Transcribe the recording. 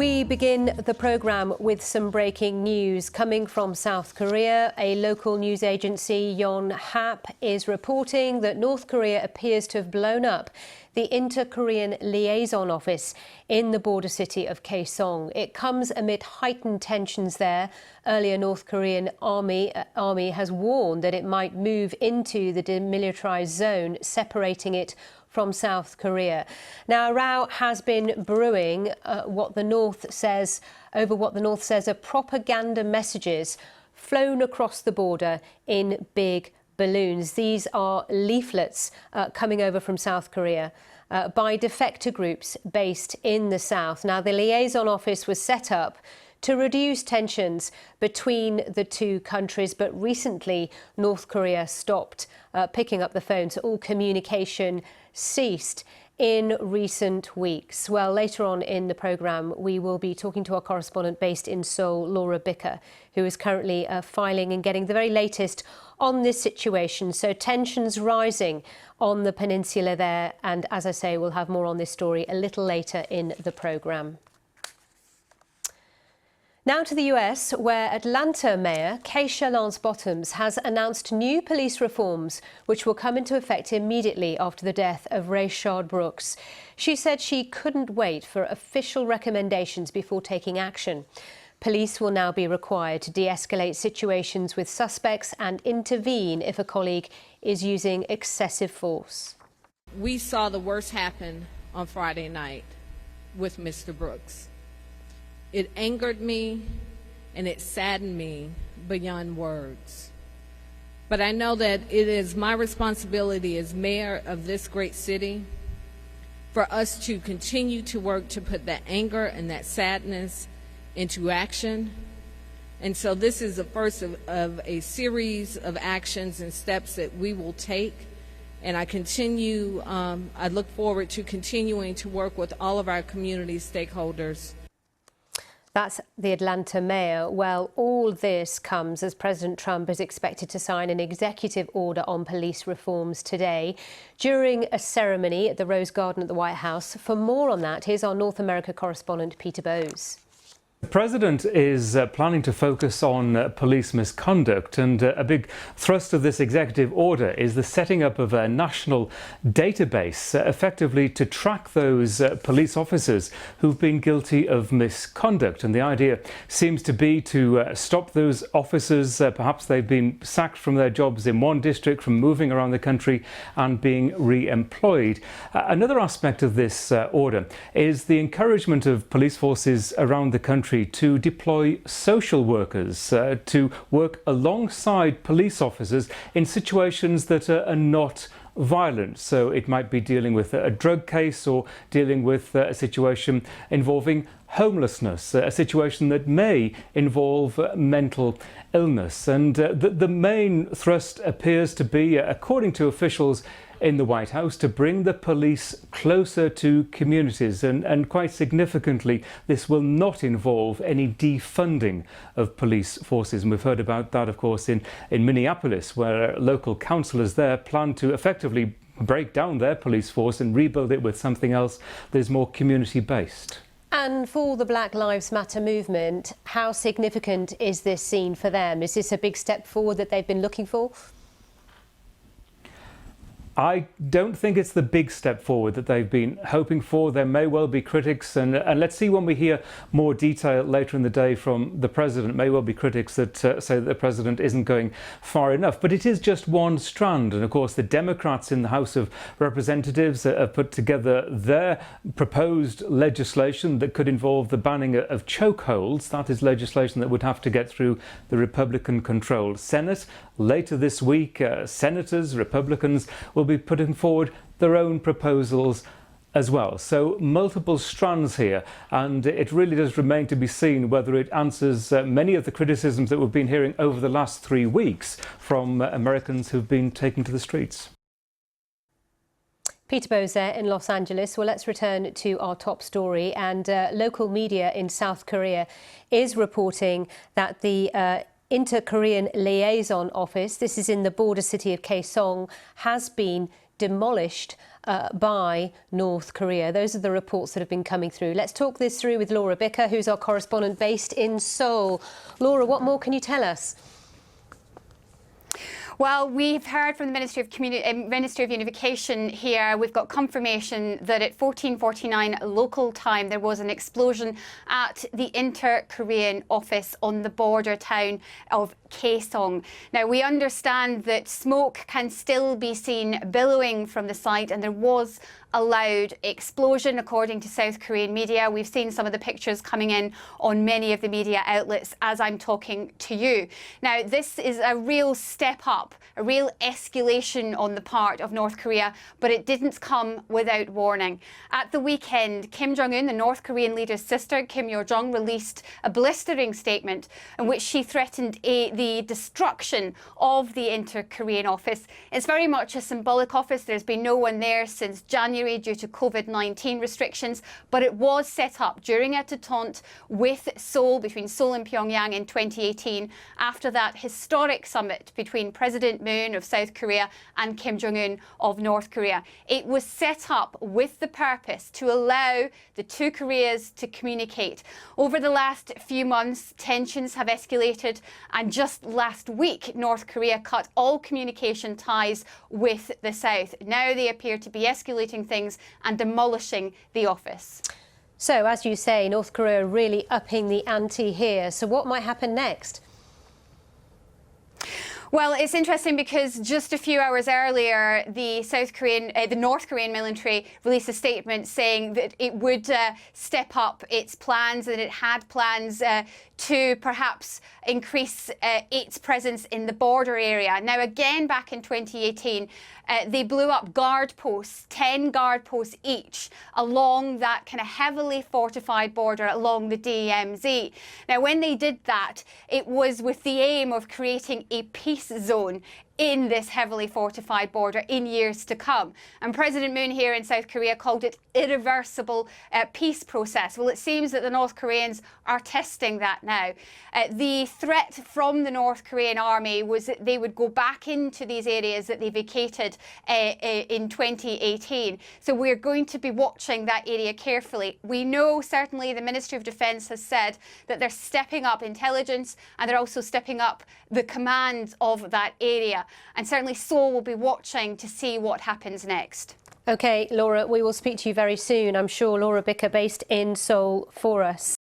We begin the programme with some breaking news coming from South Korea. A local news agency, Yonhap, is reporting that North Korea appears to have blown up the Inter-Korean liaison office in the border city of Kaesong. It comes amid heightened tensions there. Earlier, North Korean army has warned that it might move into the demilitarized zone, separating it from South Korea. Now, a row has been brewing over what the North says are propaganda messages flown across the border in big balloons. These are leaflets coming over from South Korea by defector groups based in the South. Now, the liaison office was set up to reduce tensions between the two countries, but recently North Korea stopped picking up the phone, so all communication ceased in recent weeks. Well, later on in the programme, we will be talking to our correspondent based in Seoul, Laura Bicker, who is currently filing and getting the very latest on this situation. So tensions rising on the peninsula there. And as I say, we'll have more on this story a little later in the programme. Now to the US, where Atlanta Mayor Keisha Lance Bottoms has announced new police reforms which will come into effect immediately after the death of Rayshard Brooks. She said she couldn't wait for official recommendations before taking action. Police will now be required to de-escalate situations with suspects and intervene if a colleague is using excessive force. We saw the worst happen on Friday night with Mr. Brooks. It angered me and it saddened me beyond words. But I know that it is my responsibility as mayor of this great city for us to continue to work to put that anger and that sadness into action. And so this is the first of a series of actions and steps that we will take. And I look forward to continuing to work with all of our community stakeholders. That's the Atlanta mayor. Well, all this comes as President Trump is expected to sign an executive order on police reforms today during a ceremony at the Rose Garden at the White House. For more on that, here's our North America correspondent, Peter Bowes. The President is planning to focus on police misconduct, and a big thrust of this executive order is the setting up of a national database effectively to track those police officers who've been guilty of misconduct. And the idea seems to be to stop those officers, perhaps they've been sacked from their jobs in one district, from moving around the country and being re-employed. Another aspect of this order is the encouragement of police forces around the country to deploy social workers to work alongside police officers in situations that are not violent. So it might be dealing with a drug case or dealing with a situation involving homelessness, a situation that may involve mental illness. And the main thrust appears to be, according to officials in the White House, to bring the police closer to communities. And quite significantly, this will not involve any defunding of police forces. And we've heard about that, of course, in Minneapolis, where local councillors there plan to effectively break down their police force and rebuild it with something else that is more community-based. And for the Black Lives Matter movement, how significant is this scene for them? Is this a big step forward that they've been looking for? I don't think it's the big step forward that they've been hoping for. There may well be critics, and let's see when we hear more detail later in the day from the President. May well be critics that say that the President isn't going far enough. But it is just one strand. And of course, the Democrats in the House of Representatives have put together their proposed legislation that could involve the banning of chokeholds. That is legislation that would have to get through the Republican-controlled Senate. Later this week, senators, Republicans, will be putting forward their own proposals as well. So multiple strands here, and it really does remain to be seen whether it answers many of the criticisms that we've been hearing over the last 3 weeks from Americans who've been taken to the streets. Peter Bowes there in Los Angeles. Well, let's return to our top story. And local media in South Korea is reporting that the Inter-Korean liaison office, this is in the border city of Kaesong, has been demolished by North Korea. Those are the reports that have been coming through. Let's talk this through with Laura Bicker, who's our correspondent based in Seoul. Laura, what more can you tell us? Well, we've heard from the Ministry of Unification here. We've got confirmation that at 14:49 local time there was an explosion at the Inter-Korean office on the border town of Kaesong. Now, we understand that smoke can still be seen billowing from the site, and there was a loud explosion, according to South Korean media. We've seen some of the pictures coming in on many of the media outlets as I'm talking to you. Now, this is a real step up, a real escalation on the part of North Korea, but it didn't come without warning. At the weekend, Kim Jong-un, the North Korean leader's sister, Kim Yo-jong, released a blistering statement in which she threatened the destruction of the Inter-Korean office. It's very much a symbolic office. There's been no one there since January due to COVID-19 restrictions, but it was set up during a détente with Seoul, between Seoul and Pyongyang in 2018, after that historic summit between President Moon of South Korea and Kim Jong-un of North Korea. It was set up with the purpose to allow the two Koreas to communicate. Over the last few months, tensions have escalated, and just last week, North Korea cut all communication ties with the South. Now they appear to be escalating things and demolishing the office. So, as you say, North Korea really upping the ante here. So what might happen next? Well, it's interesting because just a few hours earlier, the North Korean military released a statement saying that it would step up its plans, and it had plans to perhaps increase its presence in the border area. Now, again, back in 2018, they blew up guard posts, 10 guard posts each, along that kind of heavily fortified border along the DMZ. Now, when they did that, it was with the aim of creating a peace zone in this heavily fortified border in years to come. And President Moon here in South Korea called it irreversible peace process. Well, it seems that the North Koreans are testing that now. The threat from the North Korean army was that they would go back into these areas that they vacated in 2018. So we're going to be watching that area carefully. We know certainly the Ministry of Defence has said that they're stepping up intelligence, and they're also stepping up the command of that area. And certainly Seoul will be watching to see what happens next. OK, Laura, we will speak to you very soon. I'm sure Laura Bicker based in Seoul for us.